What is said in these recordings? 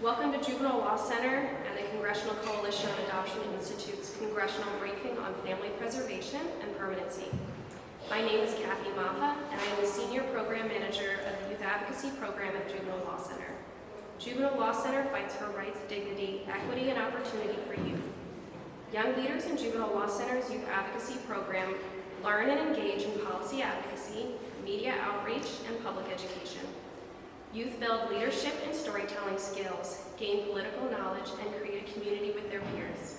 Welcome to Juvenile Law Center and the Congressional Coalition on Adoption Institute's Congressional Briefing on Family Preservation and Permanency. My name is Kathy Maffa, and I am the Senior Program Manager of the Youth Advocacy Program at Juvenile Law Center. Juvenile Law Center fights for rights, dignity, equity, and opportunity for youth. Young leaders in Juvenile Law Center's Youth Advocacy Program learn and engage in policy advocacy, media outreach, and public education. Youth build leadership and storytelling skills, gain political knowledge, and create a community with their peers.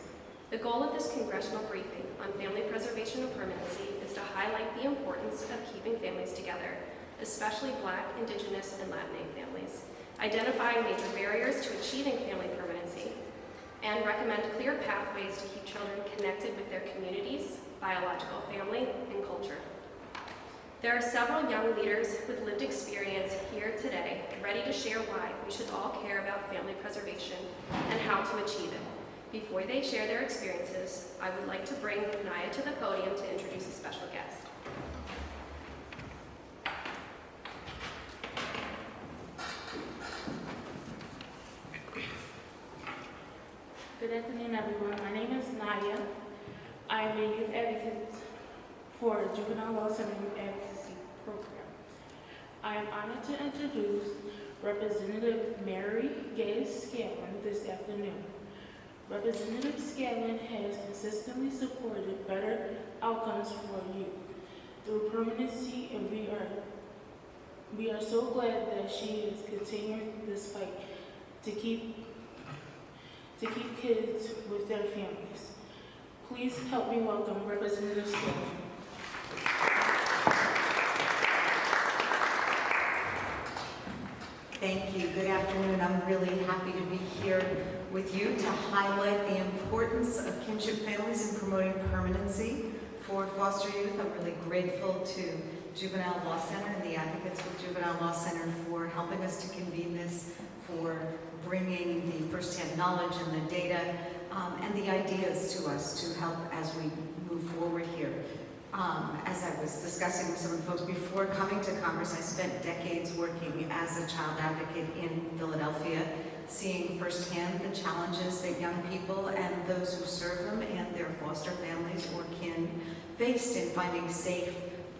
The goal of this congressional briefing on family preservation and permanency is to highlight the importance of keeping families together, especially Black, Indigenous, and Latinx families, identify major barriers to achieving family permanency, and recommend clear pathways to keep children connected with their communities, biological family, and culture. There are several young leaders with lived experience here today, ready to share why we should all care about family preservation and how to achieve it. Before they share their experiences, I would like to bring Naya to the podium to introduce a special guest. Good afternoon, everyone. My name is Naya. I am a youth advocate for Juvenile Law Center Youth Advocacy Program. I am honored to introduce Representative Mary Gay Scanlon this afternoon. Representative Scanlon has consistently supported better outcomes for youth through permanency, and we are so glad that she is continuing this fight to keep kids with their families. Please help me welcome Representative Scanlon. Thank you. Good afternoon. I'm really happy to be here with you to highlight the importance of kinship families in promoting permanency for foster youth. I'm really grateful to Juvenile Law Center and the advocates with Juvenile Law Center for helping us to convene this, for bringing the firsthand knowledge and the data and the ideas to us to help as we move forward here. As I was discussing with some of the folks before coming to Congress, I spent decades working as a child advocate in Philadelphia, seeing firsthand the challenges that young people and those who serve them and their foster families or kin faced in finding safe,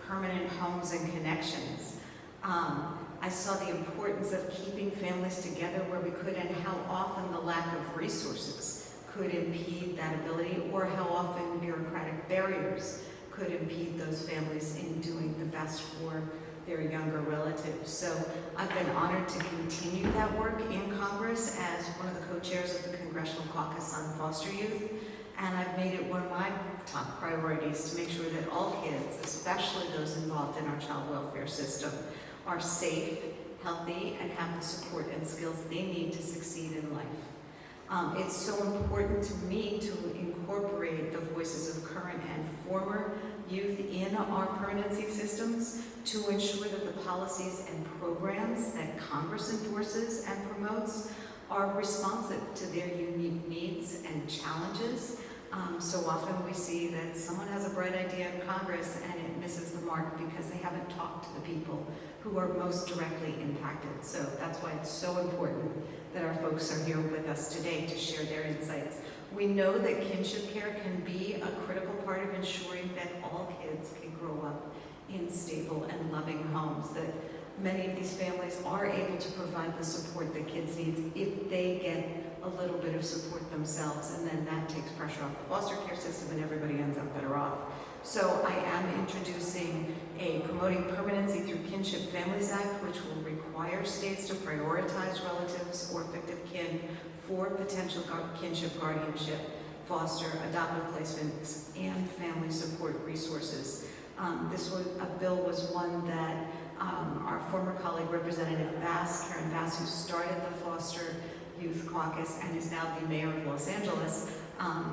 permanent homes and connections. I saw the importance of keeping families together where we could, and how often the lack of resources could impede that ability, or how often bureaucratic barriers could impede those families in doing the best for their younger relatives. So I've been honored to continue that work in Congress as one of the co-chairs of the Congressional Caucus on Foster Youth, and I've made it one of my top priorities to make sure that all kids, especially those involved in our child welfare system, are safe, healthy, and have the support and skills they need to succeed in life. It's so important to me to incorporate the voices of current and former youth in our permanency systems to ensure that the policies and programs that Congress endorses and promotes are responsive to their unique needs and challenges. So often we see that someone has a bright idea in Congress and it misses the mark because they haven't talked to the people who are most directly impacted. So that's why it's so important that our folks are here with us today to share their insights. We know that kinship care can be a critical part of ensuring that all kids can grow up in stable and loving homes, that many of these families are able to provide the support that kids need if they get a little bit of support themselves, and then that takes pressure off the foster care system and everybody ends up better off. So I am introducing a Promoting Permanency Through Kinship Families Act, which will require states to prioritize relatives or fictive kin for potential kinship guardianship, foster, adoptive placements, and family support resources. A bill was one that our former colleague, Representative Karen Bass, who started the Foster Youth Caucus and is now the mayor of Los Angeles,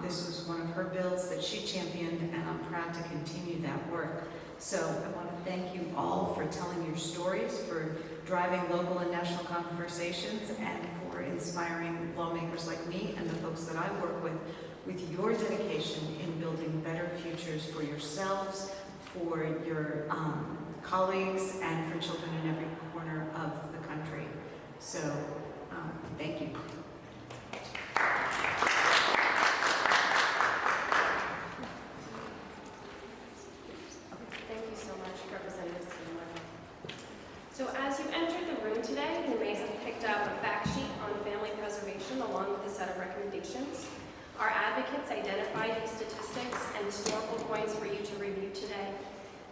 this was one of her bills that she championed, and I'm proud to continue that work. So I want to thank you all for telling your stories, for driving local and national conversations, and for inspiring lawmakers like me and the folks that I work with your dedication in building better futures for yourselves, for your colleagues, and for children in every corner of the country. So Thank you. Thank you so much, Representative Scanlon. So as you entered the room today, you may have picked up a fact sheet on family preservation along with a set of recommendations. Our advocates identified these statistics and historical points for you to review today.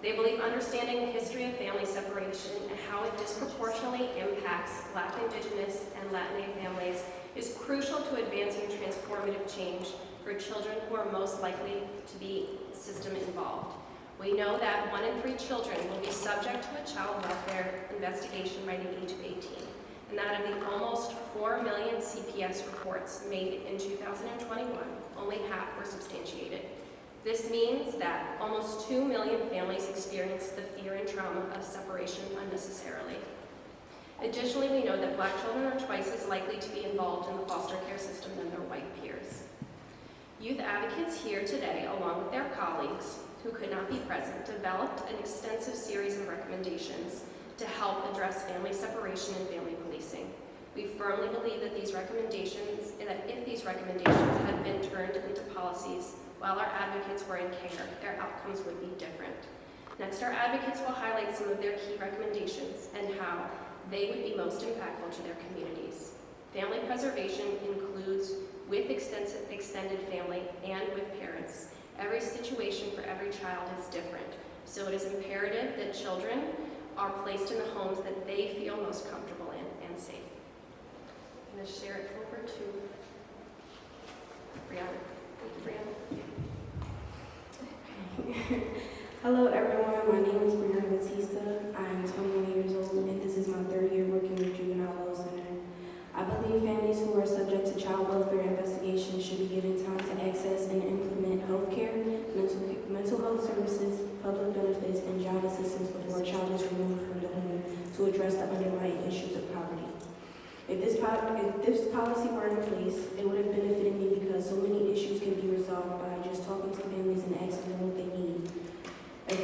They believe understanding the history of family separation and how it disproportionately impacts Black, Indigenous, and Latinx families is crucial to advancing transformative change for children who are most likely to be system involved. We know that 1 in 3 children will be subject to a child welfare investigation by the age of 18, and that of the almost 4 million CPS reports made in 2021, only half were substantiated. This means that almost 2 million families experience the fear and trauma of separation unnecessarily. Additionally, we know that Black children are twice as likely to be involved in the foster care system than their white peers. Youth advocates here today, along with their colleagues who could not be present, developed an extensive series of recommendations to help address family separation and family policing. We firmly believe that if these recommendations had been turned into policies while our advocates were in care, their outcomes would be different. Next, our advocates will highlight some of their key recommendations and how they would be most impactful to their communities. Family preservation includes with extended family and with parents. Every situation for every child is different, so it is imperative that children are placed in the homes that they feel most comfortable in and safe. I'm going to share it over to Brianna. Thank you, Brianna. Hello everyone, my name is Brianna Batista. I am 21 years old and this is my 3rd year working with Juvenile Law Center. I believe families who are subject to child welfare investigations should be given time to access and implement health care, mental health services, public benefits, and job assistance before a child is removed from the home to address the underlying issues of poverty. If this policy were in place, it would have benefited me because so many issues can be resolved by just talking to families and asking them what they need. If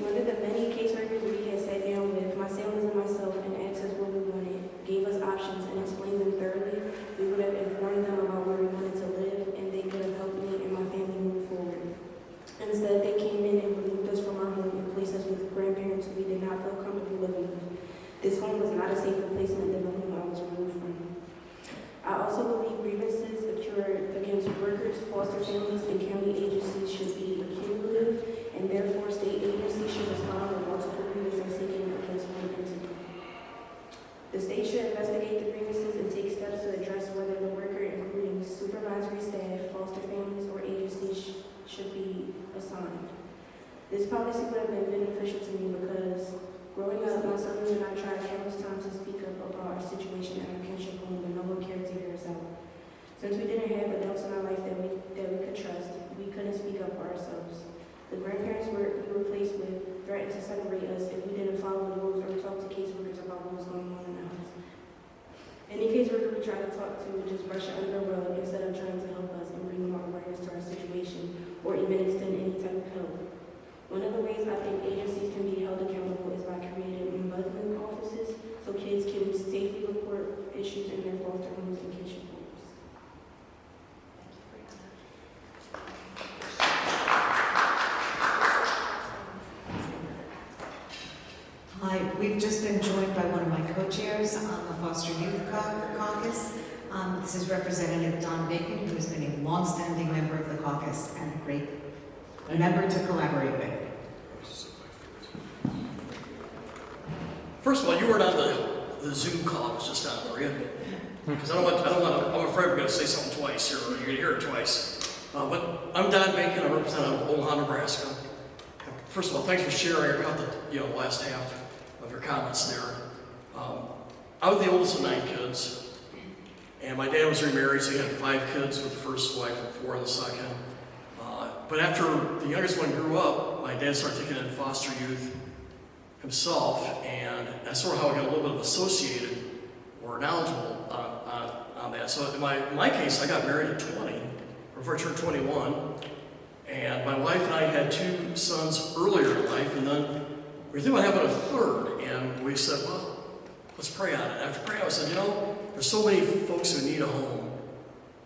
one of the many caseworkers we had sat down with, my siblings and myself, and asked us what we wanted, gave us options and explained them thoroughly, we would have informed them about where we wanted to live, and they could have helped me and my family move forward. Instead, they came in and removed us from our home and placed us with grandparents who we did not feel comfortable living with. This home was not a safer placement than the home I was removed from. I also believe grievances occurred against workers, foster families, and county agencies should be cumulative, and therefore state agencies should respond with multiple grievances seeking against one entity. The state should investigate the grievances and take steps to address whether the worker, including supervisory staff, foster families, or agencies, should be assigned. This policy would have been beneficial to me because growing up, my siblings and I tried countless times to speak up about our situation at our kinship home, but no one cared to hear us out. Since we didn't have adults in our life that we could trust, we couldn't speak up for ourselves. The grandparents we were placed with threatened to separate us if we didn't follow the rules or talk to caseworkers about what was going on in the house. Any caseworker we tried to talk to would just brush it under the rug instead of trying to help us and bring more awareness to our situation or even extend any type of help. One of the ways I think agencies can be held accountable is by creating ombudsman offices so kids can safely report issues in their foster homes and kinship homes. Hi, we've just been joined by one of my co-chairs on the Foster Youth Caucus. This is Representative Don Bacon, who has been a long-standing member of the caucus and a great member to collaborate with. First of all, you weren't on the Zoom call I was just on, were you? Because I'm afraid we're going to say something twice here, or you're going to hear it twice. But I'm Don Bacon, I represent Omaha, Nebraska. First of all, thanks for sharing. I caught the last half of your comments there. I was the oldest of 9 kids, and my dad was remarried, so he had 5 kids with the first wife and 4 with the second. But after the youngest one grew up, my dad started taking in foster youth himself, and that's sort of how I got a little bit of associated or knowledgeable on that. So in my case, I got married at 20, or before I turned 21, and my wife and I had 2 sons earlier in life, and then we were thinking about having a third, and we said, well, let's pray on it. After praying, I said, there's so many folks who need a home.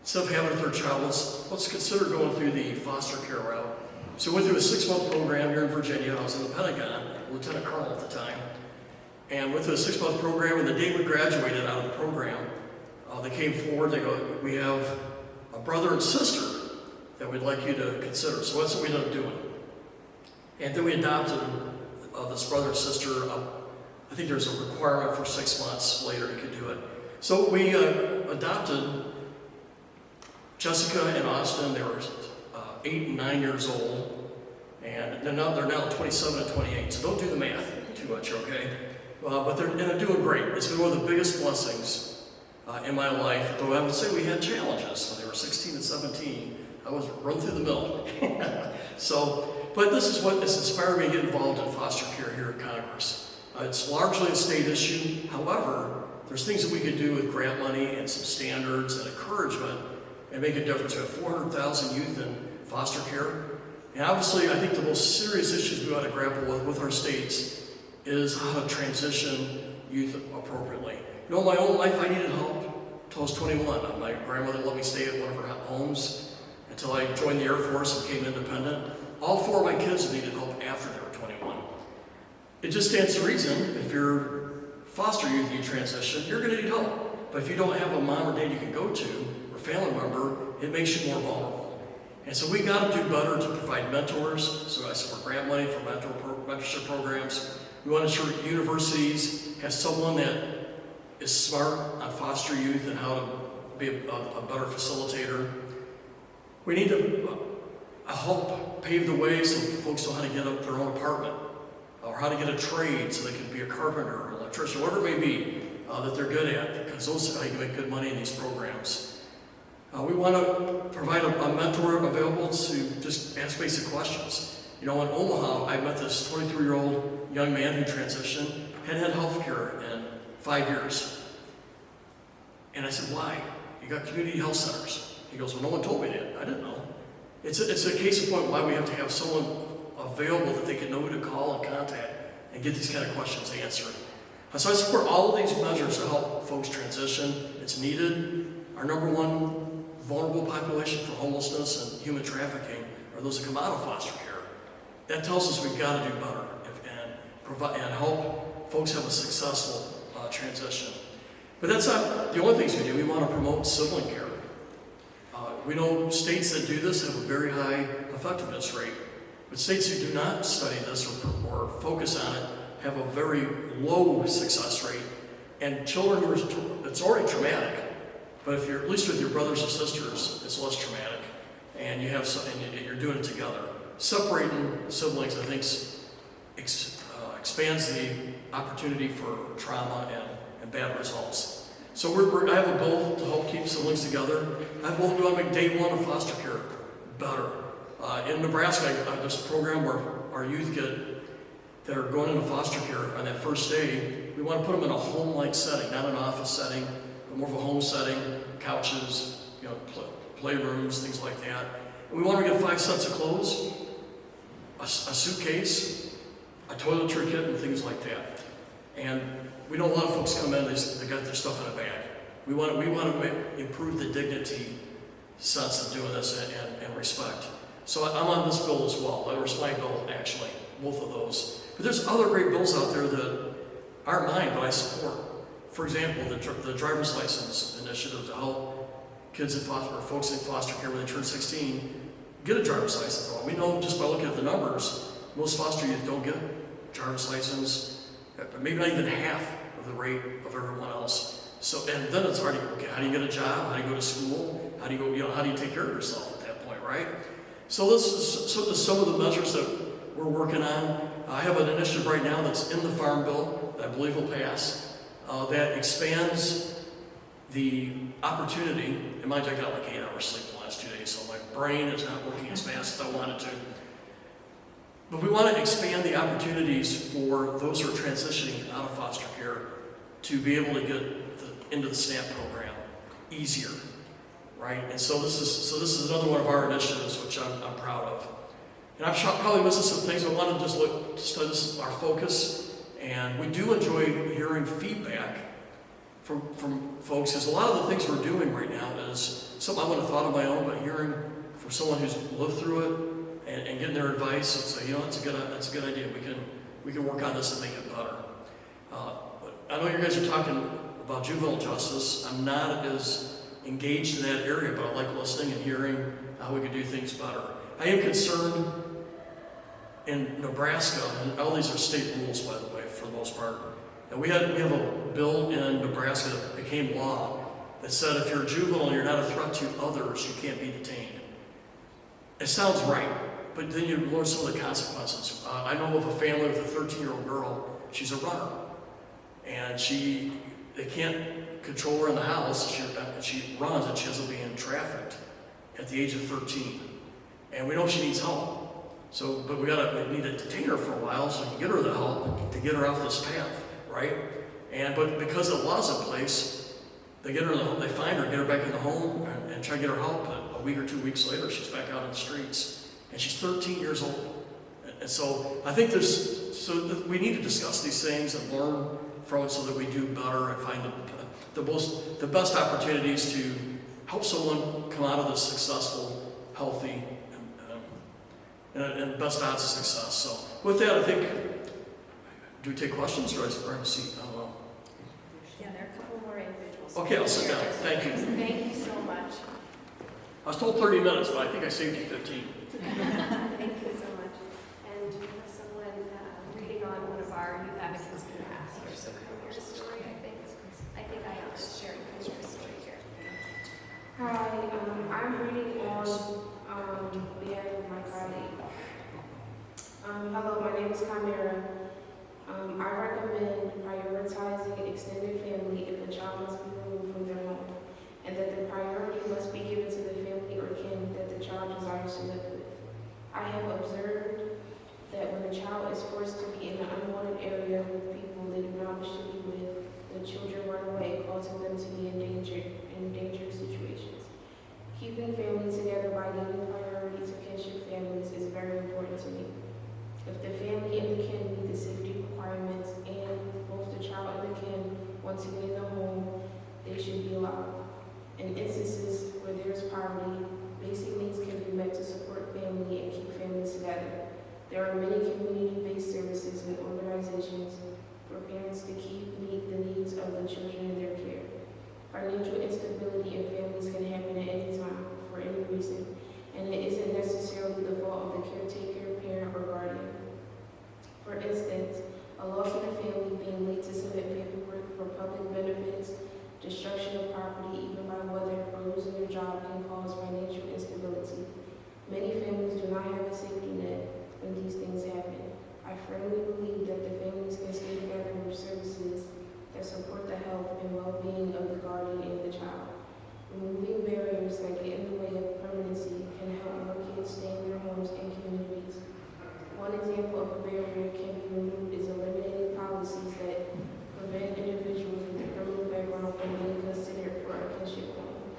Instead of having a third child, let's consider going through the foster care route. So we went through a 6-month program here in Virginia. I was in the Pentagon, Lieutenant Colonel at the time, and went through a 6-month program. And the day we graduated out of the program, they came forward. They go, we have a brother and sister that we'd like you to consider. So that's what we ended up doing. And then we adopted this brother and sister. I think there's a requirement for 6 months later you could do it. So we adopted Jessica and Austin. They were 8 and 9 years old, and they're now 27 and 28. So don't do the math too much, okay? But they're doing great. It's been one of the biggest blessings in my life. Though I would say we had challenges when they were 16 and 17. I was run through the mill. But this is what has inspired me to get involved in foster care here at Congress. It's largely a state issue. However, there's things that we can do with grant money and some standards and encouragement and make a difference. We have 400,000 youth in foster care. And obviously, I think the most serious issues we ought to grapple with our states is how to transition youth appropriately. In my own life, I needed help until I was 21. My grandmother let me stay at one of her homes until I joined the Air Force and became independent. All 4 of my kids needed help after they were 21. It just stands to reason, if you're foster youth and you transition, you're going to need help. But if you don't have a mom or dad you can go to, or family member, it makes you more vulnerable. And so we got to do better to provide mentors. So I support grant money for mentorship programs. We want to ensure universities have someone that is smart on foster youth and how to be a better facilitator. We need to help pave the way so folks know how to get up their own apartment, or how to get a trade so they can be a carpenter or electrician, whatever it may be that they're good at, because those are how you can make good money in these programs. We want to provide a mentor available to just ask basic questions. In Omaha, I met this 23-year-old young man who transitioned, had health care in 5 years. And I said, why? You got community health centers. He goes, well, no one told me that. I didn't know. It's a case in point why we have to have someone available that they can know who to call and contact and get these kind of questions answered. So I support all of these measures to help folks transition. It's needed. Our number one vulnerable population for homelessness and human trafficking are those that come out of foster care. That tells us we've got to do better and help folks have a successful transition. But that's not the only things we do. We want to promote sibling care. We know states that do this have a very high effectiveness rate, but states who do not study this or focus on it have a very low success rate. And children who are, it's already traumatic, but if you're at least with your brothers and sisters, it's less traumatic, and you have and you're doing it together. Separating siblings, I think, expands the opportunity for trauma and bad results. So I have a goal to help keep siblings together. I want to make day one of foster care better. In Nebraska, there's a program where our youth that are going into foster care on that first day, we want to put them in a home-like setting, not an office setting, but more of a home setting, couches, playrooms, things like that. And we want to get 5 sets of clothes, a suitcase, a toiletry kit, and things like that. And we know a lot of folks come in, they got their stuff in a bag. We want to improve the dignity sense of doing this and respect. So I'm on this bill as well. That was my bill, actually, both of those. But there's other great bills out there that aren't mine, but I support. For example, the driver's license initiative to help kids in foster, or folks in foster care when they turn 16 get a driver's license. We know just by looking at the numbers, most foster youth don't get a driver's license, maybe not even half of the rate of everyone else. So, and then it's already, okay, how do you get a job? How do you go to school? How do you go, how do you take care of yourself at that point, right? So this is some of the measures that we're working on. I have an initiative right now that's in the Farm Bill that I believe will pass that expands the opportunity. In mind, I got like 8 hours sleep the last 2 days, so my brain is not working as fast as I wanted to. But we want to expand the opportunities for those who are transitioning out of foster care to be able to get into the SNAP program easier, right? And so this is another one of our initiatives, which I'm proud of. And I'm probably missing some things, but I want to just look, this is our focus, and we do enjoy hearing feedback from folks, because a lot of the things we're doing right now is something I wouldn't have thought of my own, but hearing from someone who's lived through it and getting their advice and say, that's a good idea. We can work on this and make it better. But I know you guys are talking about juvenile justice. I'm not as engaged in that area, but I like listening and hearing how we could do things better. I am concerned in Nebraska, and all these are state rules, by the way, for the most part. And we have a bill in Nebraska that became law that said if you're a juvenile and you're not a threat to others, you can't be detained. It sounds right, but then you learn some of the consequences. I know of a family with a 13-year-old girl. She's a runner, and they can't control her in the house. She runs, and she ends up being trafficked at the age of 13. And we know she needs help. So, but we need to detain her for a while so we can get her the help to get her off this path, right? But because the law's in place, they get her in the home, they find her, get her back in the home, and try to get her help. But a week or 2 weeks later, she's back out in the streets, and she's 13 years old. And so I think we need to discuss these things and learn from it so that we do better and find the best opportunities to help someone come out of this successful, healthy, and best odds of success. So with that, I think, do we take questions or I grab a seat? I don't know. Yeah, there are a couple more individuals. Okay, I'll sit down. Thank you. Thank you so much. I was told 30 minutes, but I think I saved you 15. Thank you so much. And do you have someone reading on one of our youth advocacy apps here? So come hear a story, I think I am just sharing your story here. Hi, I'm reading on behalf of my colleague. Hello, my name is Chimera. I recommend prioritizing extended family if the child must be removed from their home, and that the priority must be given to the family or kin that the child desires to live with. I have observed that when a child is forced to be in an unwanted area with people they do not wish to be with, the children run away, causing them to be in dangerous situations. Keeping families together by giving priority to kinship families is very important to me. If the family and the kin meet the safety requirements and both the child and the kin want to be in the home, they should be allowed. In instances where there is poverty, basic needs can be met to support family and keep families together. There are many community-based services and organizations for parents to meet the needs of the children in their care. Financial instability in families can happen at any time, for any reason, and it isn't necessarily the fault of the caretaker, parent, or guardian. For instance, a loss in a family being late to submit paperwork for public benefits, destruction of property, even by weather, or losing their job can cause financial instability. Many families do not have a safety net when these things happen. I firmly believe that the families can stay together with services that support the health and well-being of the guardian and the child. Removing barriers that get in the way of permanency can help more kids stay in their homes and communities. One example of a barrier can be removed is eliminating policies that prevent individuals with a criminal background from being considered for a kinship home.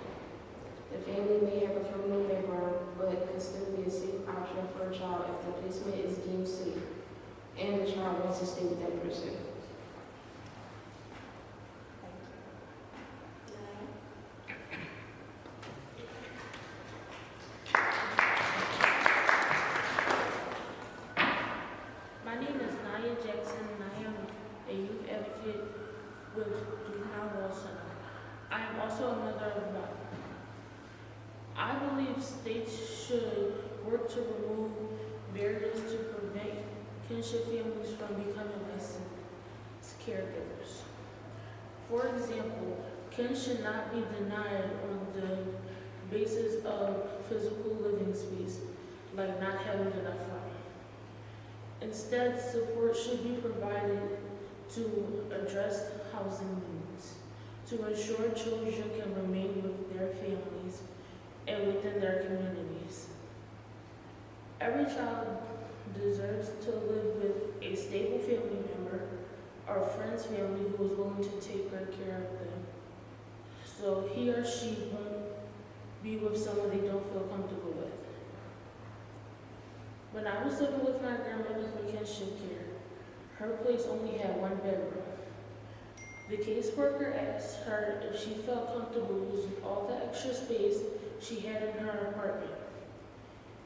The family may have a criminal background, but could still be a safe option for a child if the placement is deemed safe and the child wants to stay with that person. My name is Naya Jackson, and I am a youth advocate with Juvenile Law Center. I am also a mother of one. I believe states should work to remove barriers to prevent kinship families from becoming licensed caregivers. For example, kin should not be denied on the basis of physical living space, like not having enough room. Instead, support should be provided to address housing needs, to ensure children can remain with their families and within their communities. Every child deserves to live with a stable family member or friend's family who is willing to take good care of them, so he or she won't be with someone they don't feel comfortable with. When I was living with my grandmother for kinship care, her place only had 1 bedroom. The caseworker asked her if she felt comfortable using all the extra space she had in her apartment,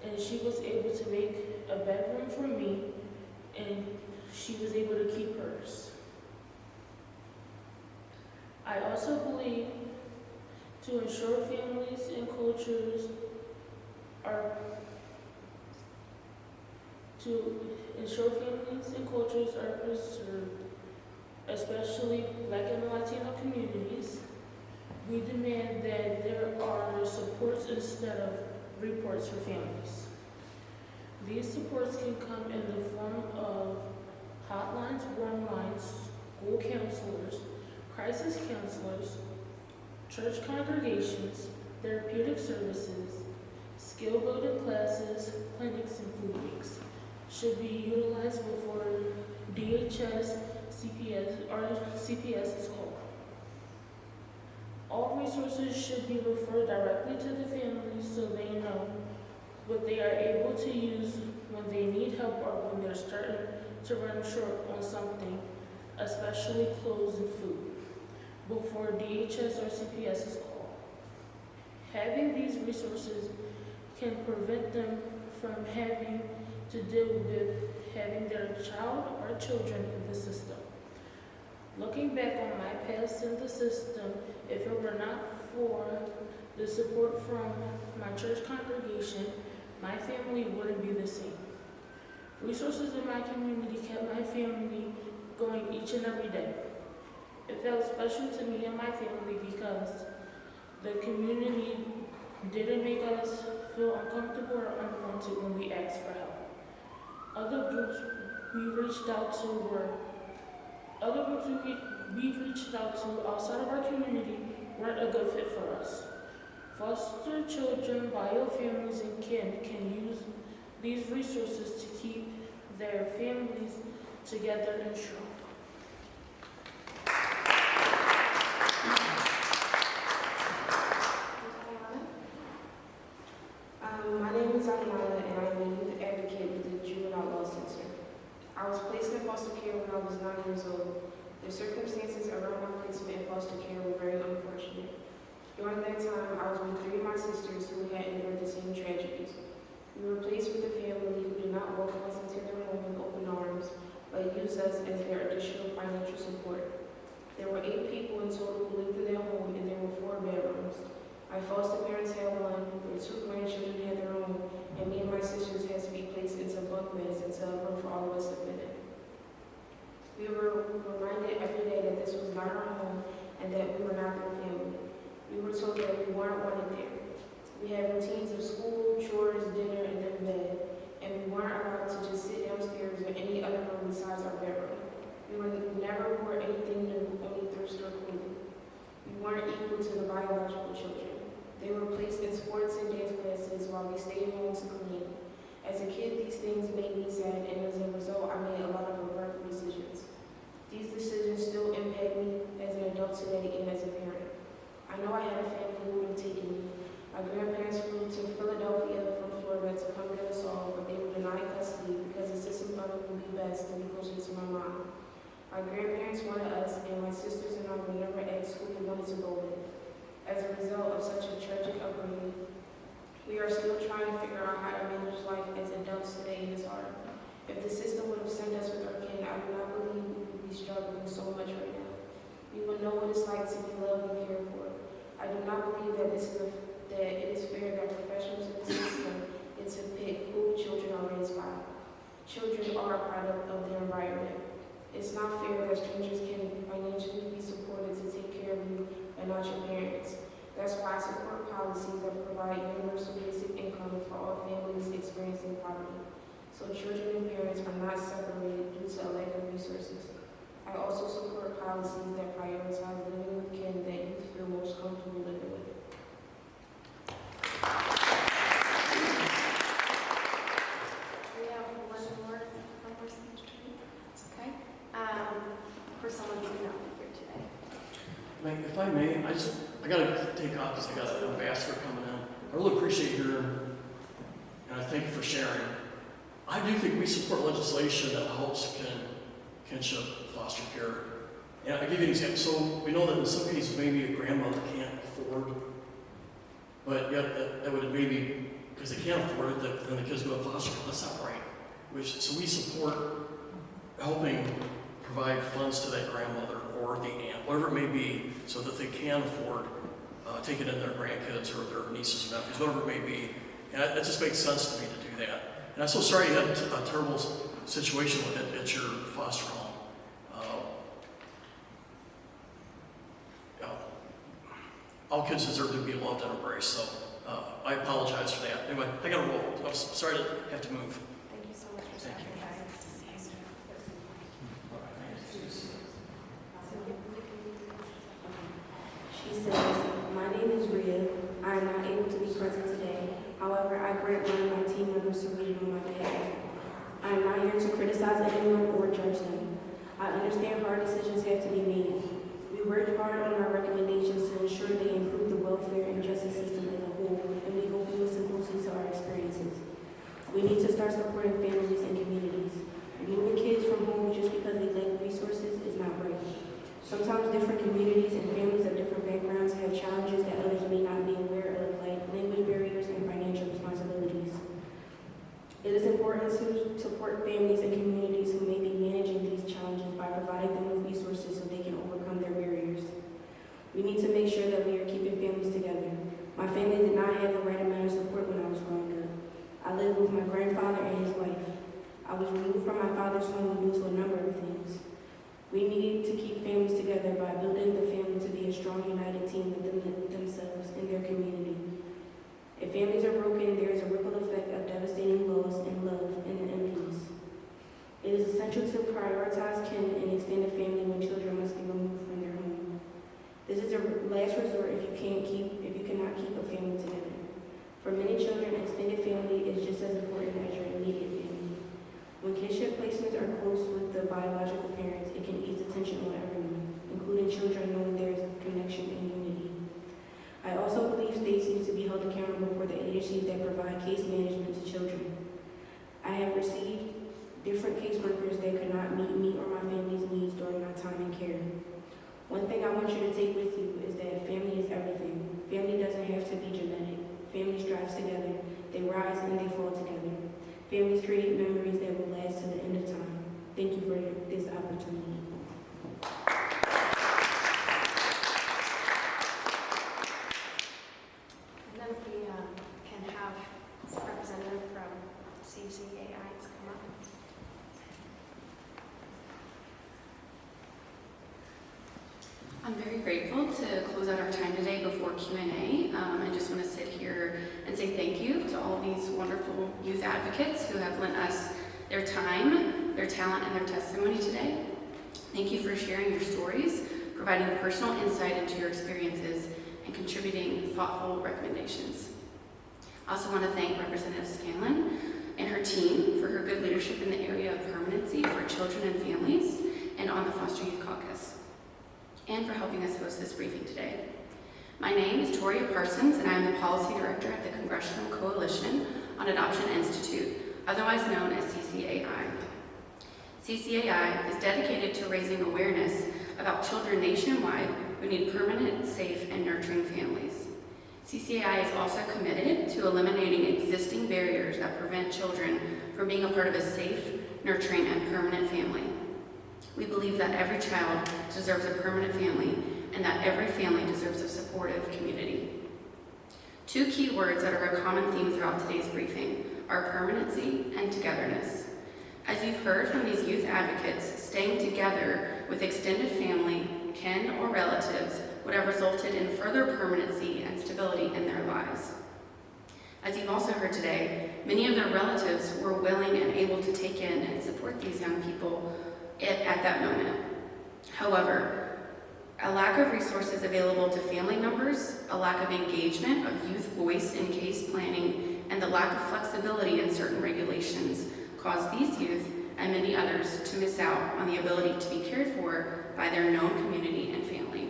and she was able to make a bedroom for me, and she was able to keep hers. I also believe to ensure families and cultures are preserved, especially Black and Latino communities, we demand that there are supports instead of reports for families. These supports can come in the form of hotlines, warm lines, school counselors, crisis counselors, church congregations, therapeutic services, skill building classes, clinics, and food weeks. Should be utilized before DHS, CPS is called. All resources should be referred directly to the families so they know what they are able to use when they need help or when they're starting to run short on something, especially clothes and food, before DHS or CPS is called. Having these resources can prevent them from having to deal with having their child or children in the system. Looking back on my past in the system, if it were not for the support from my church congregation, my family wouldn't be the same. Resources in my community kept my family going each and every day. It felt special to me and my family because the community didn't make us feel uncomfortable or unwanted when we asked for help. Other groups we've reached out to outside of our community weren't a good fit for us. Foster children, bio families, and kin can use these resources to keep their families together and strong. My name is Juvenile, and I'm a youth advocate with the Juvenile Law Center. I was placed in foster care when I was 9 years old. The circumstances around my placement in foster care were very unfortunate. During that time, I was with 3 of my sisters who had endured the same tragedies. We were placed with a family who did not welcome us into their home with open arms, but used us as their additional financial support. There were 8 people in total who lived in their home, and there were 4 bedrooms. My foster parents had 1, their 2 grandchildren had their own, and me and my sisters had to be placed into bunk beds until a room for all of us to fit in. We were reminded every day that this was not our home and that we were not their family. We were told that we weren't wanted there. We had routines of school, chores, dinner, and then bed, and we weren't allowed to just sit downstairs or any other room besides our bedroom. We never wore anything new, only thrift store clothing. We weren't equal to the biological children. They were placed in sports and dance classes while we stayed home to clean. As a kid, these things made me sad, and as a result, I made a lot of regretful decisions. These decisions still impact me as an adult today and as a parent. I know I had a family who would have taken me. My grandparents flew to Philadelphia from Florida to come get us all, but they were denied custody because the system thought it would be best to be closer to my mom. My grandparents wanted us, and my sisters and I were never asked who we wanted to go with. As a result of such a tragic upbringing, we are still trying to figure out how to manage life as adults today in this hard. If the system would have sent us with our kin, I do not believe we would be struggling so much right now. We would know what it's like to be loved and cared for. I do not believe that it is fair that professionals in the system get to pick who children are raised by. Children are a product of their environment. It's not fair that strangers can financially be supported to take care of you and not your parents. That's why I support policies that provide universal basic income for all families experiencing poverty, so children and parents are not separated due to a lack of resources. I also support policies that prioritize living with kin that youth feel most comfortable living with. We have one more person. That's okay. For someone who cannot be here today. If I may, I gotta take off because I got an ambassador coming in. I really appreciate your, and I thank you for sharing. I do think we support legislation that helps kinship foster care. And I'll give you an example. So we know that in some cases maybe a grandmother can't afford, but yet that would maybe, because they can't afford it, then the kids go to foster care. That's not right. So we support helping provide funds to that grandmother or the aunt, whatever it may be, so that they can afford taking in their grandkids or their nieces and nephews, whatever it may be. And it just makes sense to me to do that. And I'm so sorry you had a terrible situation with it at your foster home. All kids deserve to be loved and embraced, so I apologize for that. Anyway, I gotta roll. I'm sorry to have to move. Thank you so much for Thank you. sacrificing. She says, "My name is Rhea. I am not able to be present today. However, I grant one of my team members to read on my behalf. I am not here to criticize anyone or judge them. I understand hard decisions have to be made. We worked hard on our recommendations to ensure they improve the welfare and justice system as a whole, and we hope you listen closely to our experiences. We need to start supporting families and communities. Removing kids from homes just because they lack resources is not right. Sometimes different communities and families of different backgrounds have challenges that others may not be aware of, like language barriers and financial responsibilities. It is important to support families and communities who may be managing these challenges by providing them with resources so they can overcome their barriers. We need to make sure that we are keeping families together. My family did not have the right amount of support when I was growing up. I lived with my grandfather and his wife. I was removed from my father's home due to a number of things. We need to keep families together by building the family to be a strong, united team within themselves and their community. If families are broken, there is a ripple effect of devastating loss and love and emptiness. It is essential to prioritize kin and extended family when children must be removed from their home. This is a last resort if you cannot keep a family together. For many children, extended family is just as important as your immediate family. When kinship placements are close with the biological parents, it can ease the tension on everyone, including children, knowing there is a connection and unity. I also believe states need to be held accountable for the agencies that provide case management to children. I have received different caseworkers that could not meet me or my family's needs during my time in care. One thing I want you to take with you is that family is everything. Family doesn't have to be genetic. Family strives together. They rise and they fall together. Families create memories that will last to the end of time. Thank you for this opportunity. And then if we can have a representative from CCAI to come up. I'm very grateful to close out our time today before Q&A. I just want to sit here and say thank you to all these wonderful youth advocates who have lent us their time, their talent, and their testimony today. Thank you for sharing your stories, providing personal insight into your experiences, and contributing thoughtful recommendations. I also want to thank Representative Scanlon and her team for her good leadership in the area of permanency for children and families and on the Foster Youth Caucus, and for helping us host this briefing today. My name is Toria Parsons, and I am the Policy Director at the Congressional Coalition on Adoption Institute, otherwise known as CCAI. CCAI is dedicated to raising awareness about children nationwide who need permanent, safe, and nurturing families. CCAI is also committed to eliminating existing barriers that prevent children from being a part of a safe, nurturing, and permanent family. We believe that every child deserves a permanent family and that every family deserves a supportive community. Two key words that are a common theme throughout today's briefing are permanency and togetherness. As you've heard from these youth advocates, staying together with extended family, kin, or relatives would have resulted in further permanency and stability in their lives. As you've also heard today, many of their relatives were willing and able to take in and support these young people at that moment. However, a lack of resources available to family members, a lack of engagement of youth voice in case planning, and the lack of flexibility in certain regulations caused these youth and many others to miss out on the ability to be cared for by their known community and family.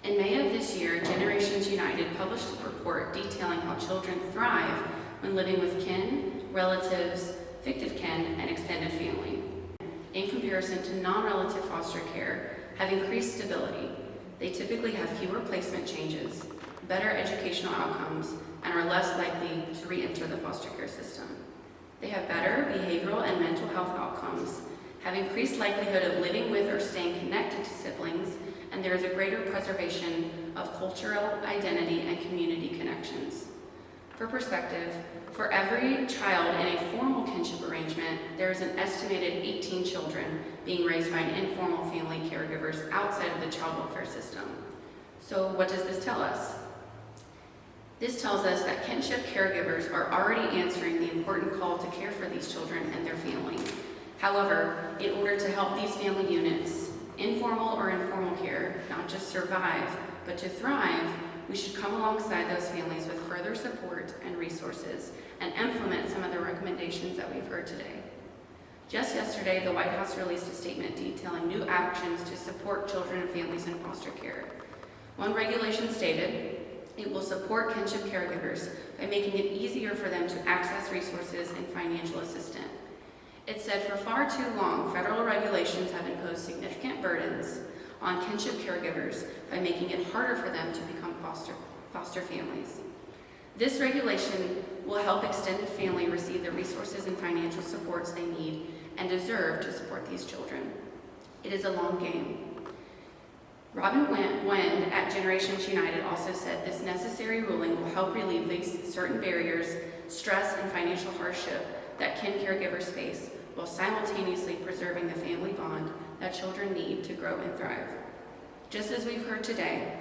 In May of this year, Generations United published a report detailing how children thrive when living with kin, relatives, fictive kin, and extended family. In comparison to non-relative foster care, have increased stability. They typically have fewer placement changes, better educational outcomes, and are less likely to re-enter the foster care system. They have better behavioral and mental health outcomes, have increased likelihood of living with or staying connected to siblings, and there is a greater preservation of cultural identity and community connections. For perspective, for every child in a formal kinship arrangement, there is an estimated 18 children being raised by an informal family caregivers outside of the child welfare system. So what does this tell us? This tells us that kinship caregivers are already answering the important call to care for these children and their family. However, in order to help these family units, informal or informal care, not just survive, but to thrive, we should come alongside those families with further support and resources and implement some of the recommendations that we've heard today. Just yesterday, the White House released a statement detailing new actions to support children and families in foster care. One regulation stated, it will support kinship caregivers by making it easier for them to access resources and financial assistance. It said for far too long, federal regulations have imposed significant burdens on kinship caregivers by making it harder for them to become foster families. This regulation will help extended family receive the resources and financial supports they need and deserve to support these children. It is a long game. Robin Wend at Generations United also said this necessary ruling will help relieve these certain barriers, stress, and financial hardship that kin caregivers face while simultaneously preserving the family bond that children need to grow and thrive. Just as we've heard today,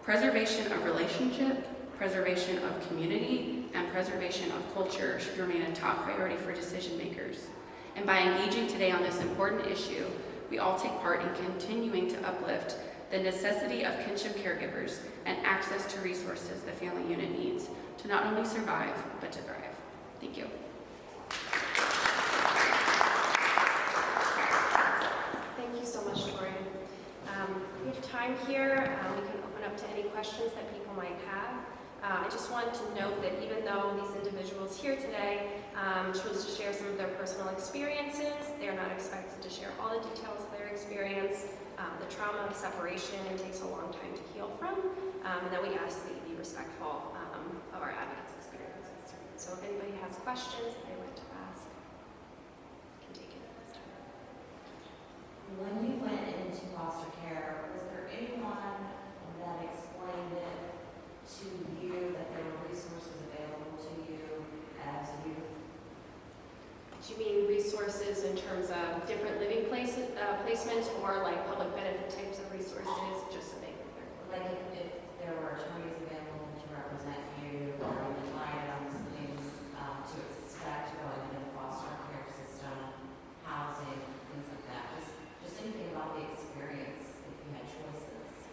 preservation of relationship, preservation of community, and preservation of culture should remain a top priority for decision makers. And by engaging today on this important issue, we all take part in continuing to uplift the necessity of kinship caregivers and access to resources the family unit needs to not only survive, but to thrive. Thank you. Thank you so much, Tori. We have time here. We can open up to any questions that people might have. I just want to note that even though these individuals here today chose to share some of their personal experiences, they're not expected to share all the details of their experience. The trauma of separation takes a long time to heal from, and that we ask that you be respectful of our advocates' experiences. So if anybody has questions that they'd like to ask, you can take it at this time. When you went into foster care, was there anyone that explained it to you that there were resources available to you as a youth? Do you mean resources in terms of different living placements or like public benefit types of resources, just so they can Like if there were attorneys available to represent you, or even items, things to expect going into the foster care system, housing, things like that. Just anything about the experience if you had choices.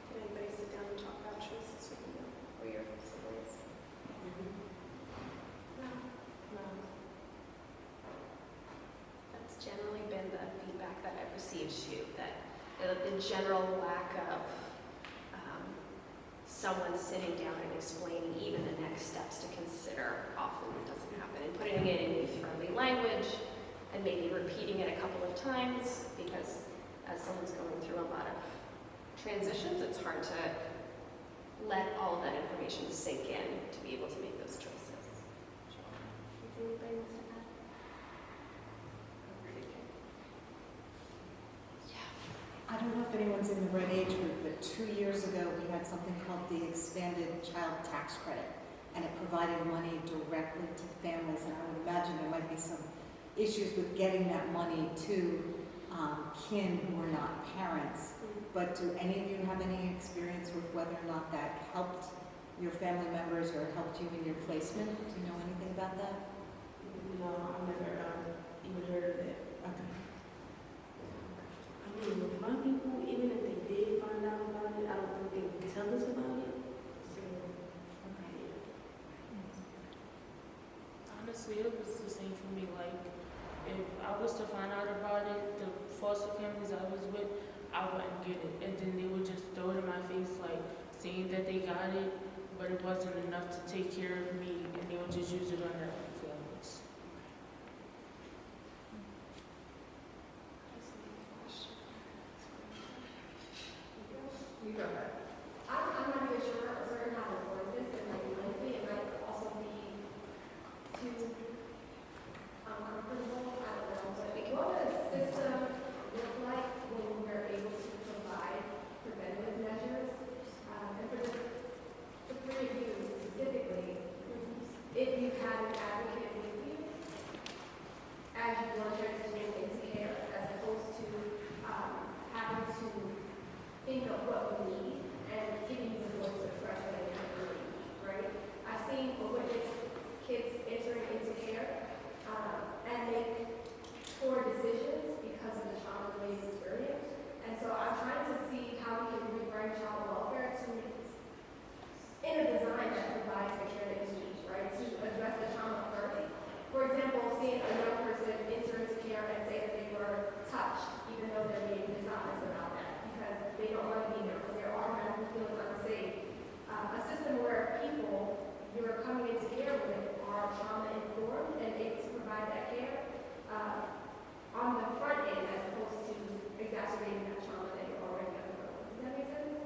Can anybody sit down and talk about choices with you or your siblings? No. That's generally been the feedback that I've received, that the general lack of someone sitting down and explaining even the next steps to consider often doesn't happen. And putting it in youth-friendly language and maybe repeating it a couple of times, because as someone's going through a lot of transitions, it's hard to let all of that information sink in to be able to make those choices. Anything anybody wants to add? I don't know if anyone's in the right age group, but 2 years ago we had something called the Expanded Child Tax Credit, and it provided money directly to families, and I would imagine there might be some issues with getting that money to kin who are not parents. But do any of you have any experience with whether or not that helped your family members or helped you in your placement? Do you know anything about that? No, I've never even heard of it. Okay. I mean, with my people, even if they did find out about it, I don't think they would tell us about it. So, Honestly, it was the same for me. Like, if I was to find out about it, the foster families I was with, I wouldn't get it. And then they would just throw it in my face, like, saying that they got it, but it wasn't enough to take care of me, and they would just use it on their own families. I'm not even sure or certain how to word this. It might be lengthy. It might also be too uncomfortable. I don't know. But what does the system look like when we're able to provide preventative measures? And for the three of you specifically, if you had an advocate with you as you want your decision into care, as opposed to having to think of what we need and giving you the voice to express what I really need, right? I've seen or witnessed kids entering into care and make poor decisions because of the trauma they experienced. And so I'm trying to see how we can rewrite child welfare to in a design that provides the care that you need, right? To address the trauma first. For example, seeing a young person enter into care and say that they were touched, even though they're being dishonest about that, because they don't want to be there, because they're automatically feeling unsafe. A system where people you're coming into care with are trauma informed and able to provide that care on the front end as opposed to exacerbating that trauma that you're already undergoing. Does that make sense?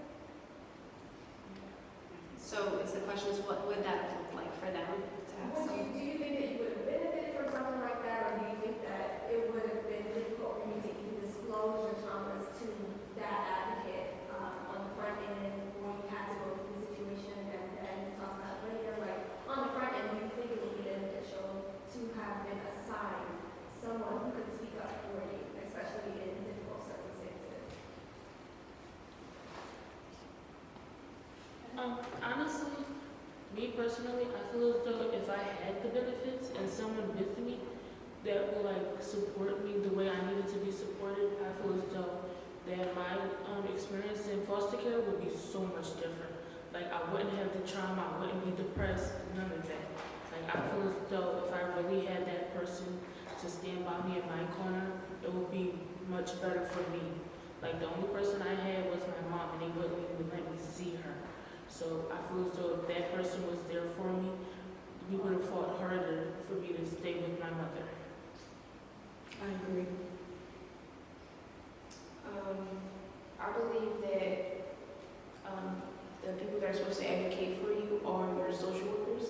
So is the question is what would that look like for them to have Do some? you think that you would have benefited from something like that, or do you think that it would have been difficult for you to even disclose your traumas to that advocate on the front end, or you had to go through the situation and then talk about it later? Like on the front end, do you think it would be beneficial to have been assigned someone who could speak up for you, especially in difficult circumstances? Honestly, me personally, I feel as though if I had the benefits and someone with me that will like support me the way I needed to be supported, I feel as though that my experience in foster care would be so much different. Like I wouldn't have the trauma, I wouldn't be depressed, none of that. Like I feel as though if I really had that person to stand by me in my corner, it would be much better for me. Like the only person I had was my mom, and they wouldn't even let me see her. So I feel as though if that person was there for me, we would have fought harder for me to stay with my mother. I agree. I believe that the people that are supposed to advocate for you are your social workers,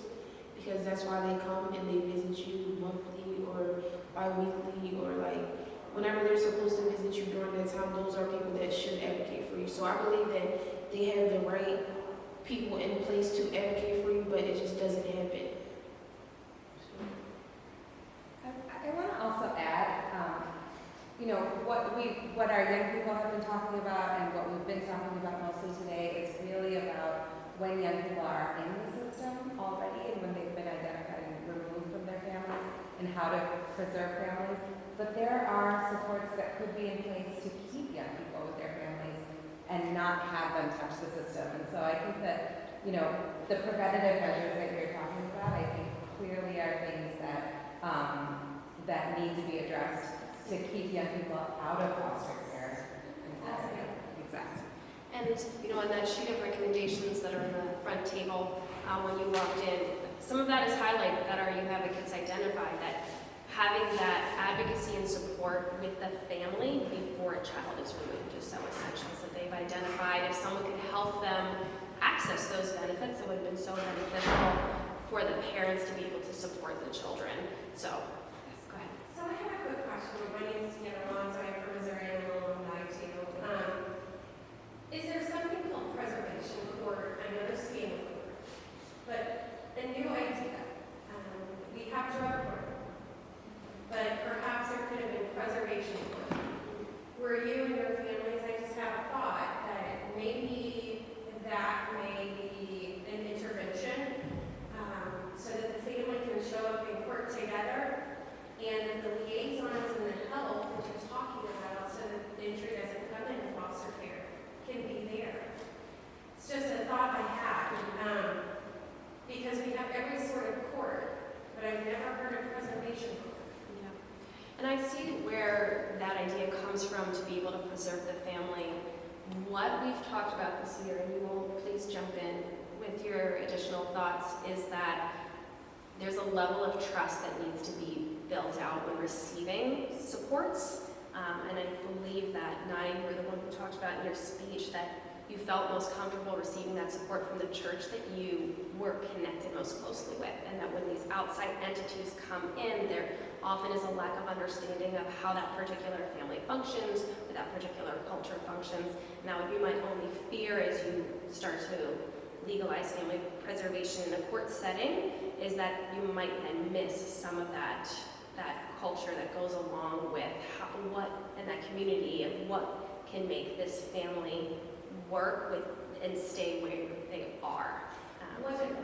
because that's why they come and they visit you monthly or bi-weekly, or like whenever they're supposed to visit you during that time. Those are people that should advocate for you. So I believe that they have the right people in place to advocate for you, but it just doesn't happen. I want to also add, what our young people have been talking about and what we've been talking about mostly today is really about when young people are in the system already and when they've been identified and removed from their families and how to preserve families. But there are supports that could be in place to keep young people with their families and not have them touch the system. And so I think that, the preventative measures that you're talking about, I think clearly are things that that need to be addressed to keep young people out of foster care. Exactly. And on that sheet of recommendations that are in the front table when you walked in, some of that is highlighted that our youth advocates identified that having that advocacy and support with the family before a child is removed is so essential. So they've identified if someone could help them access those benefits, it would have been so beneficial for the parents to be able to support the children. So, yes, go ahead. So I have a quick question. My name is Scanlon, so I'm from Missouri. I'm a little alumni too. Is there something called preservation court? I know there's Scanlon court, but a new idea. We have drug court, but perhaps there could have been preservation court. Where you and your families, I just have a thought that maybe that may be an intervention so that the family can show up in court together, and the liaisons and the help that you're talking about so that the injury doesn't come into foster care can be there. It's just a thought I had, because we have every sort of court, but I've never heard of preservation court. Yeah. And I see where that idea comes from to be able to preserve the family. What we've talked about this year, and you will please jump in with your additional thoughts, is that there's a level of trust that needs to be built out when receiving supports. And I believe that, Nadia, you were the one who talked about in your speech that you felt most comfortable receiving that support from the church that you were connected most closely with, and that when these outside entities come in, there often is a lack of understanding of how that particular family functions, or that particular culture functions, and that would be my only fear as you start to legalize family preservation in a court setting, is that you might then miss some of that culture that goes along with what in that community and what can make this family work with and stay where they are. What if the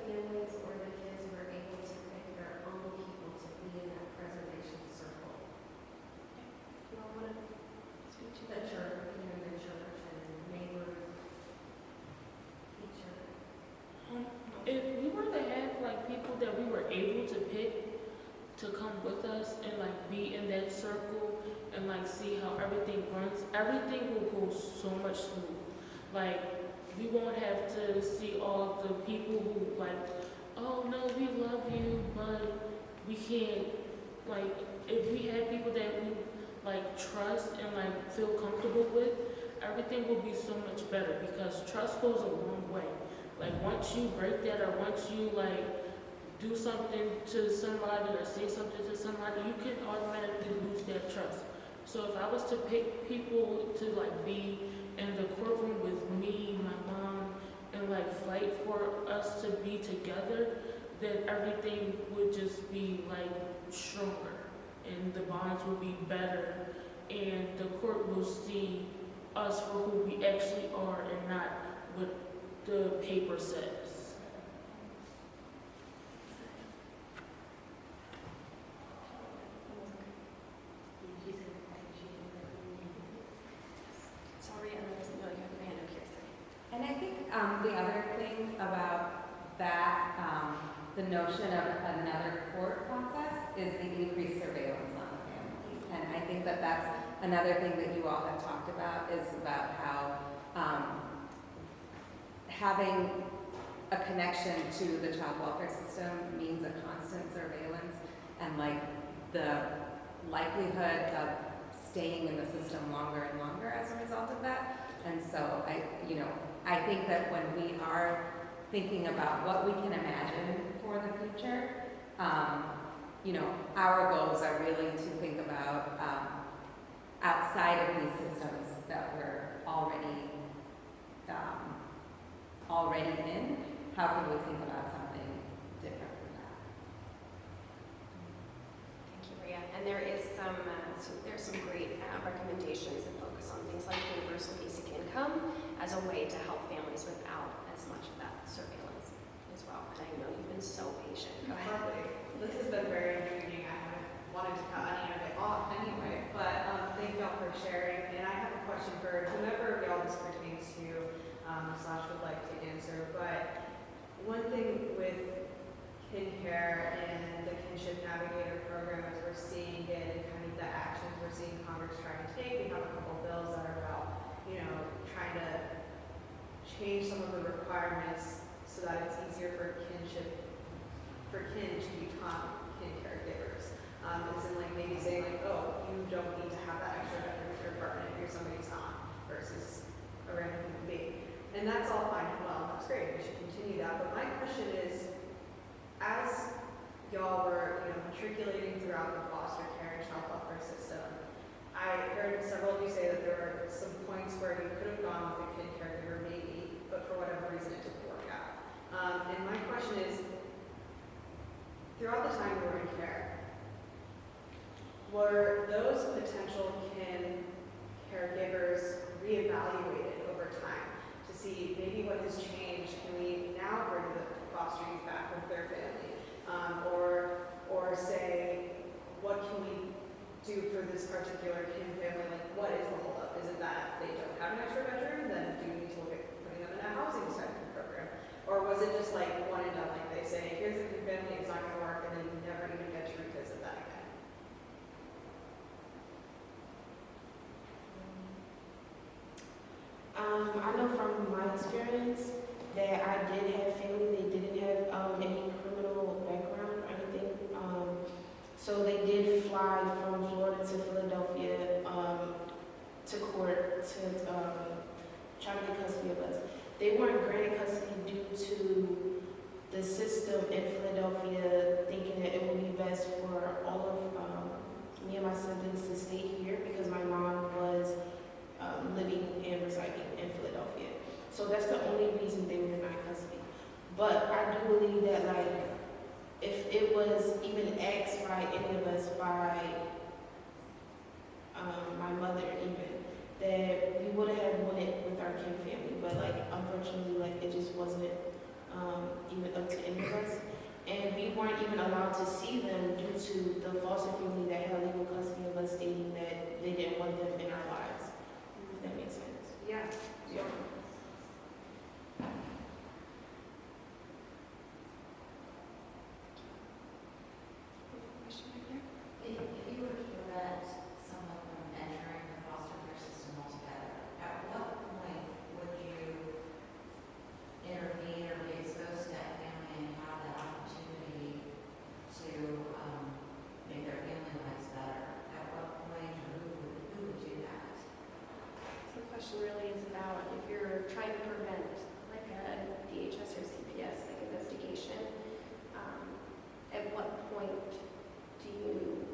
families or the kids were able to pick their own people to be in that preservation circle? You all want to speak to The church, the church and neighbors, each other. If we were to have like people that we were able to pick to come with us and like be in that circle and like see how everything runs, everything will go so much smooth. Like we won't have to see all the people who like, oh no, we love you, but we can't, like if we had people that we like trust and like feel comfortable with, everything will be so much better, because trust goes a long way. Like once you break that, or once you like do something to somebody or say something to somebody, you can automatically lose that trust. So if I was to pick people to like be in the courtroom with me, my mom, and like fight for us to be together, then everything would just be like stronger, and the bonds will be better, and the court will see us for who we actually are and not what the paper says. Sorry, I wasn't know you have your hand up here. And I think the other thing about that, the notion of another court process, is the increased surveillance on the family. And I think that that's another thing that you all have talked about, is about how having a connection to the child welfare system means a constant surveillance, and like the likelihood of staying in the system longer and longer as a result of that. And so I think that when we are thinking about what we can imagine for the future, our goals are really to think about outside of these systems that we're already in. How can we think about something different from that? Thank you, Maria. And there is there's some great recommendations that focus on things like universal basic income as a way to help families without as much of that surveillance as well. And I know you've been so patient. Go ahead. This has been very intriguing. I haven't wanted to cut any of it off anyway, but thank y'all for sharing. And I have a question for whomever y'all this pertains to, / would like to answer. But one thing with KinCare and the Kinship Navigator program, as we're seeing it and kind of the actions we're seeing Congress trying to take, we have a couple bills that are about, trying to change some of the requirements so that it's easier for kin to become kin caregivers. It's in like maybe saying like, oh, you don't need to have that extra bedroom with your partner if you're somebody's aunt versus a random human being. And that's all fine and well, that's great, we should continue that. But my question is, as y'all were matriculating throughout the foster care and child welfare system, I heard several of you say that there were some points where you could have gone with a kid caregiver maybe, but for whatever reason it didn't work out. And my question is, throughout the time you were in care, were those potential kin caregivers reevaluated over time to see maybe what has changed? Can we now bring the foster youth back with their family? Or say, what can we do for this particular kin family? Like, what is the holdup? Is it that they don't have an extra bedroom? Then do we need to look at putting them in a housing stipend program? Or was it just like one and done, like they say, here's a kin family, it's not going to work, and then you never even get to revisit that again? I know from my experience that I did have family, they didn't have any criminal background or anything. So they did fly from Florida to Philadelphia to court to trying to get custody of us. They weren't granted custody due to the system in Philadelphia thinking that it would be best for all of me and my siblings to stay here because my mom was living and residing in Philadelphia. So that's the only reason they were denied custody. But I do believe that, like, if it was even asked by any of us, by my mother even, that we would have won it with our kin family. But, like, unfortunately, like, it just wasn't even up to any of us. And we weren't even allowed to see them due to the foster family that had legal custody of us stating that they didn't want them in our lives. If that makes sense. Yeah. Yeah. Question right here? If you were to prevent someone from entering the foster care system altogether, at what point would you intervene or be exposed to that family and have that opportunity to make their family lives better? At what point or who would do that? So the question really is about if you're trying to prevent like a DHS or CPS like investigation, at what point do you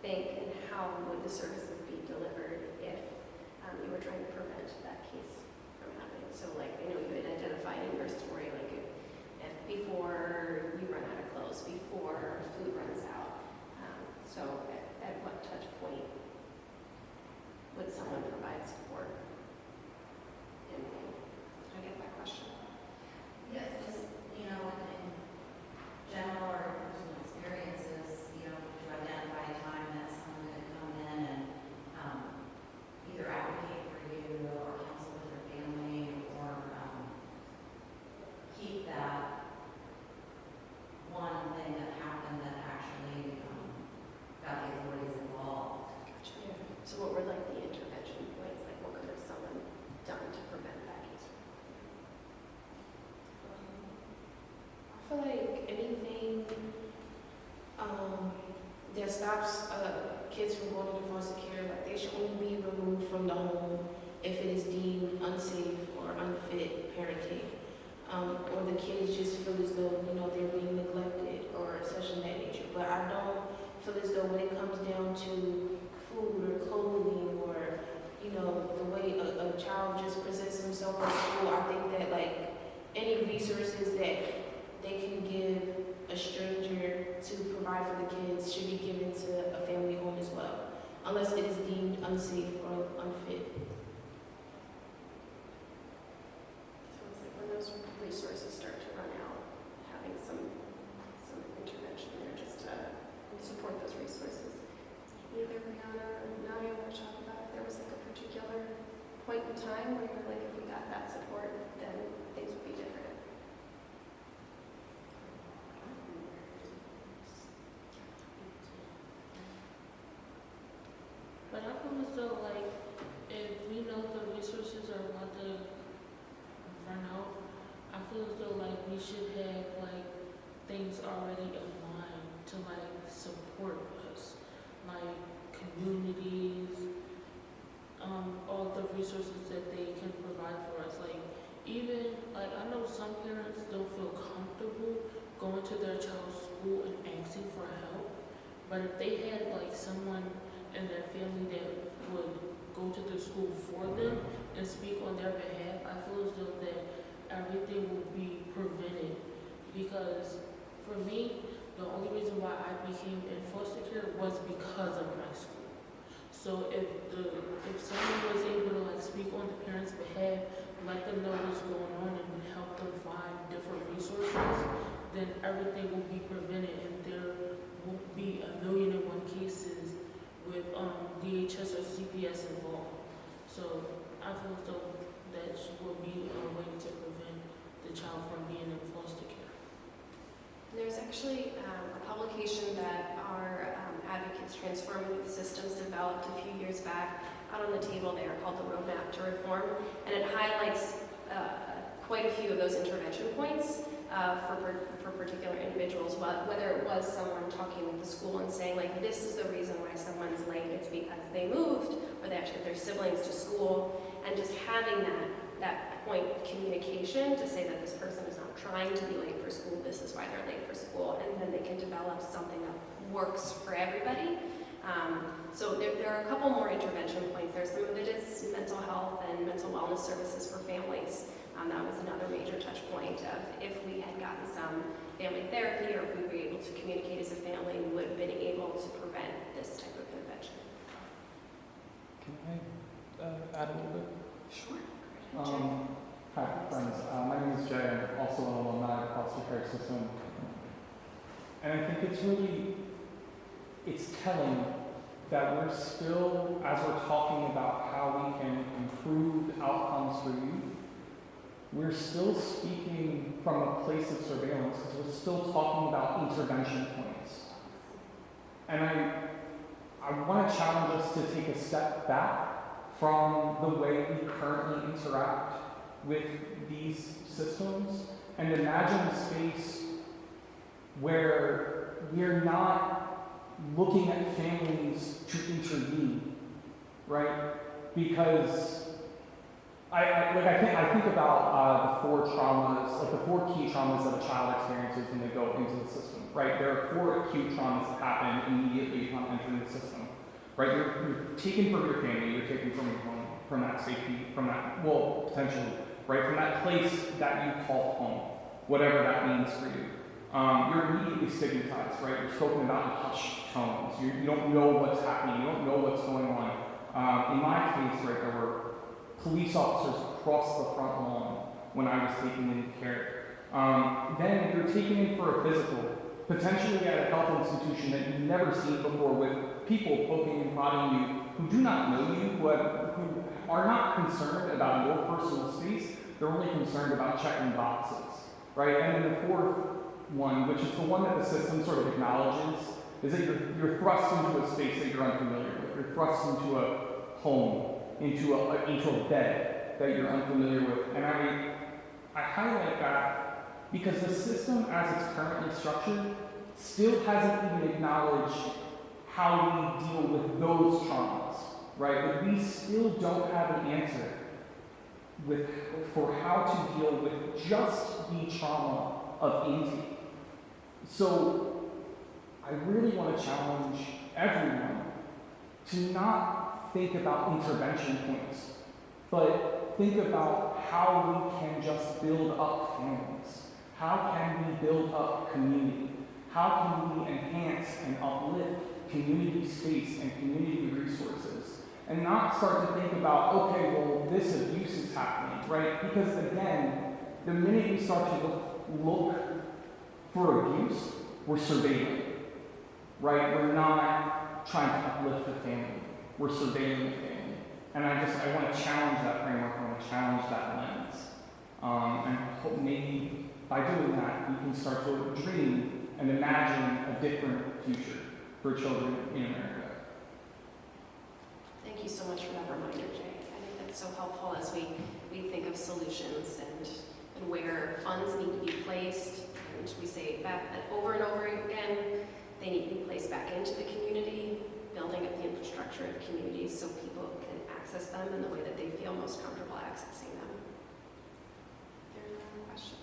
think and how would the services be delivered if you were trying to prevent that case from happening? So like I know you had identified in your story like if before you run out of clothes, before food runs out. So at what touch point would someone provide support? And I get that question. Yes, just, in general or personal experiences, to identify a time that someone could come in and either advocate for you or counsel with your family or keep that one thing that happened that actually got the authorities involved. Gotcha. Yeah. So what were like the intervention points? Like what could have someone done to prevent that case? I feel like anything that stops kids from going into foster care, like they should only be removed from the home if it is deemed unsafe or unfit parenting, or the kids just feel as though they're being neglected or such in that nature. But I don't feel as though when it comes down to food or clothing or the way a child just presents himself at school, I think that like any resources that they can give a stranger to provide for the kids should be given to a family home as well, unless it is deemed unsafe or unfit. So it's like when those resources start to run out, having some intervention there just to support those resources. Either Rihanna or Nadia want to talk about if there was like a particular point in time where you're like, if we got that support, then things would be different. But I feel as though, like, if we know the resources are about to run out, I feel as though, like, we should have, like, things already in line to, like, support us. Like, communities, all the resources that they can provide for us. Like, even, like, I know some parents don't feel comfortable going to their child's school and asking for help. But if they had, like, someone in their family that would go to the school for them and speak on their behalf, I feel as though that everything would be prevented. Because for me, the only reason why I became in foster care was because of my school. So if someone was able to like speak on the parents' behalf, let them know what's going on and help them find different resources, then everything will be prevented and there won't be 1,000,001 cases with DHS or CPS involved. So I feel as though that will be a way to prevent the child from being in foster care. There's actually a publication that our advocates Transformative Systems developed a few years back out on the table there called the Roadmap to Reform, and it highlights quite a few of those intervention points for particular individuals, whether it was someone talking with the school and saying like, this is the reason why someone's late, it's because they moved or they have to get their siblings to school, and just having that that point of communication to say that this person is not trying to be late for school, this is why they're late for school, and then they can develop something that works for everybody. So there are a couple more intervention points there. Some of it is mental health and mental wellness services for families. That was another major touch point of if we had gotten some family therapy or if we were able to communicate as a family, we would have been able to prevent this type of intervention. Can I add a little bit? Sure. Hi, friends. My name is Jay. I'm also an alumni of the foster care system. And I think it's telling that we're still, as we're talking about how we can improve outcomes for youth, we're still speaking from a place of surveillance because we're still talking about intervention points. And I want to challenge us to take a step back from the way we currently interact with these systems and imagine a space where we're not looking at families to intervene, right? Because I think about the four traumas, like the four key traumas that a child experiences when they go into the system, right? There are four acute traumas that happen immediately upon entering the system, right? You're taken from your family, you're taken from your home, from that safety, from that, well, potentially, right? From that place that you call home, whatever that means for you. You're immediately stigmatized, right? You're spoken about in hushed tones. You don't know what's happening. You don't know what's going on. In my case, right, there were police officers across the front lawn when I was taken into care. Then you're taken in for a physical, potentially at a health institution that you've never seen before, with people poking and prodding you who do not know you, who are not concerned about your personal space. They're only concerned about checking boxes, right? And then the fourth one, which is the one that the system sort of acknowledges, is that you're thrust into a space that you're unfamiliar with. You're thrust into a home, into a bed that you're unfamiliar with. And I highlight that because the system as it's currently structured still hasn't even acknowledged how we deal with those traumas, right? But we still don't have an answer for how to deal with just the trauma of intake. So I really want to challenge everyone to not think about intervention points, but think about how we can just build up families. How can we build up community? How can we enhance and uplift community space and community resources? And not start to think about, okay, well, this abuse is happening, right? Because again, the minute we start to look for abuse, we're surveilling, right? We're not trying to uplift the family. We're surveilling the family. And I want to challenge that framework. I want to challenge that lens. And hope maybe by doing that, we can start to dream and imagine a different future for children in America. Thank you so much for that reminder, Jay. I think that's so helpful as we think of solutions and where funds need to be placed. And we say that over and over again, they need to be placed back into the community, building up the infrastructure of communities so people can access them in the way that they feel most comfortable accessing them. There's another question.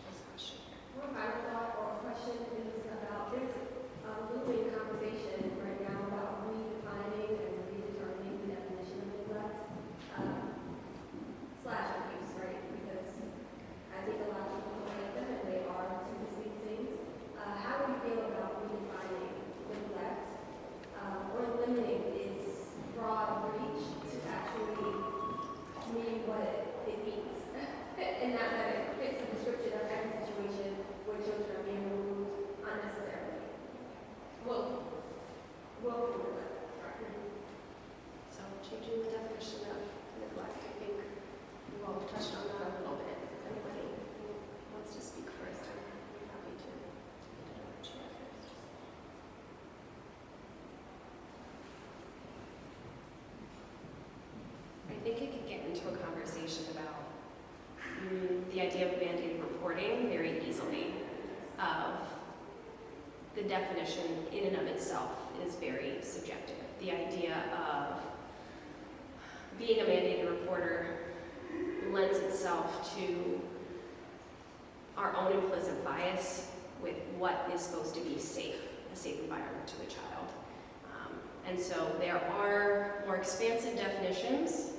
One final thought or question is about there's a looming conversation right now about redefining and redetermining the definition of neglect slash abuse, right? Because I think a lot of people don't like them and they are two distinct things. How do you feel about redefining neglect or limiting its broad reach to actually mean what it means? And not that it fits the description of every situation where children are being removed unnecessarily. Well, neglect. So changing the definition of neglect, I think you all touched on that a little bit. If anybody wants to speak first, I'm happy to hand it over to you first. I think it could get into a conversation about the idea of mandated reporting very easily. The definition in and of itself is very subjective. The idea of being a mandated reporter lends itself itself to our own implicit bias with what is supposed to be a safe environment to a child. And so there are more expansive definitions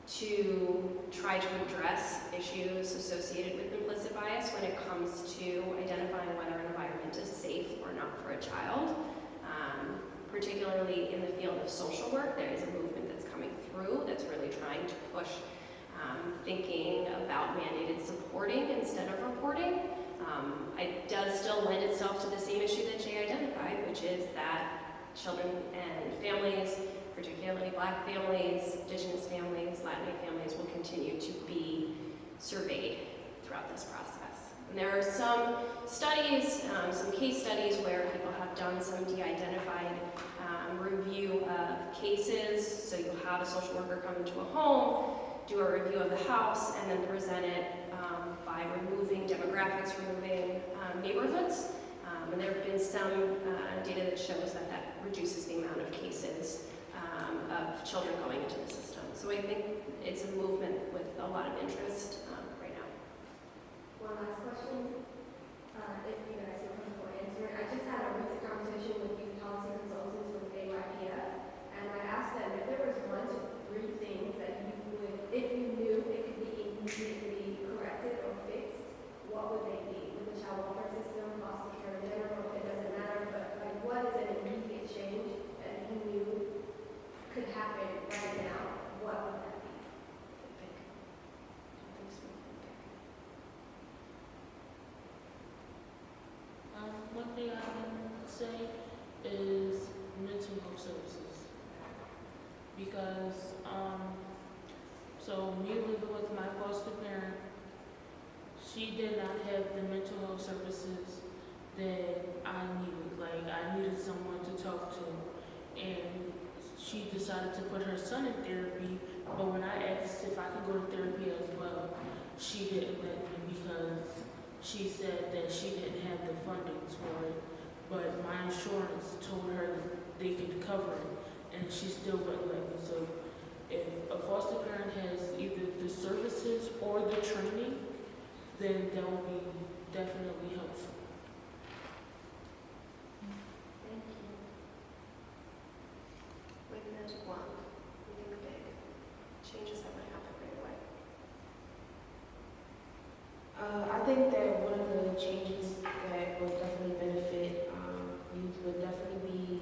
to try to address issues associated with implicit bias when it comes to identifying whether an environment is safe or not for a child. Particularly in the field of social work, there is a movement that's coming through that's really trying to push thinking about mandated supporting instead of reporting. It does still lend itself to the same issue that Jay identified, which is that children and families, particularly Black families, Indigenous families, Latin families, will continue to be surveyed throughout this process. And there are some studies, some case studies where people have done some de-identified review of cases. So you'll have a social worker come into a home, do a review of the house, and then present it by removing demographics, removing neighborhoods. And there have been some data that shows that that reduces the amount of cases of children going into the system. So I think it's a movement with a lot of interest right now. One last question, if you guys are comfortable answering. I just had a recent conversation with youth policy consultants with ATYS, and I asked them if there was 1 to 3 things that you would, if you knew it could be immediately corrected or fixed, what would they be? With the child welfare system, foster care in general, it doesn't matter, but like what is an immediate change that you knew could happen right now? What would that be? One thing I can say is mental health services. Because, so me living with my foster parent, she did not have the mental health services that I needed. Like, I needed someone to talk to. And she decided to put her son in therapy, but when I asked if I could go to therapy as well, she didn't let me because she said that she didn't have the fundings for it, but my insurance told her that they could cover it, and she still wouldn't let me. So if a foster parent has either the services or the training, then that would be definitely helpful. Thank you. With magic wand, we think big. Changes that would happen right away. I think that one of the changes that will definitely benefit youth would definitely be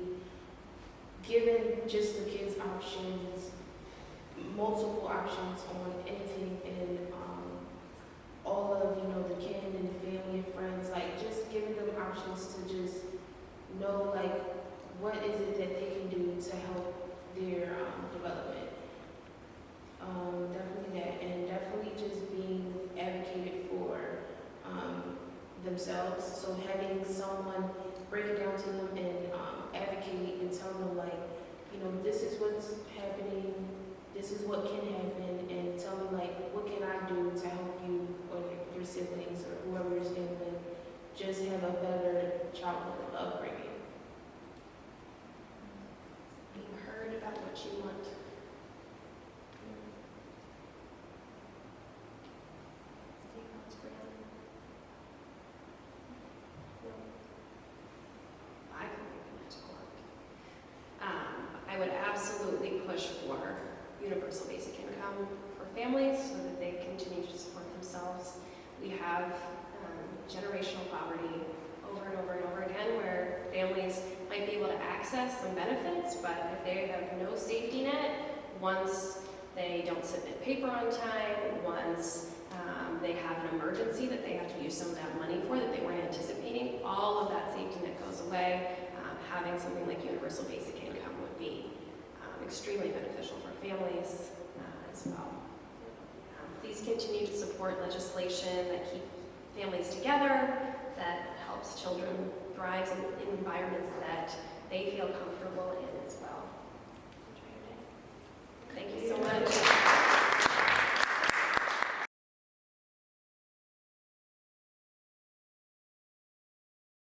giving just the kids options, multiple options on anything, and all of the kin and the family and friends, like just giving them options to just know like what is it that they can do to help their development. Definitely that, and definitely just being advocated for themselves. So having someone break it down to them and advocate and tell them like, this is what's happening, this is what can happen, and tell them like, what can I do to help you or your siblings or whoever you're staying with, just have a better childhood upbringing. Being heard about what you want. I would absolutely push for universal basic income for families so that they continue to support themselves. We have generational poverty over and over and over again where families might be able to access some benefits, but if they have no safety net, once they don't submit paper on time, once they have an emergency that they have to use some of that money for that they weren't anticipating, all of that safety net goes away. Having something like universal basic income would be extremely beneficial for families as well. Please continue to support legislation that keeps families together, that helps children thrive in environments that they feel comfortable in as well. Thank you so much.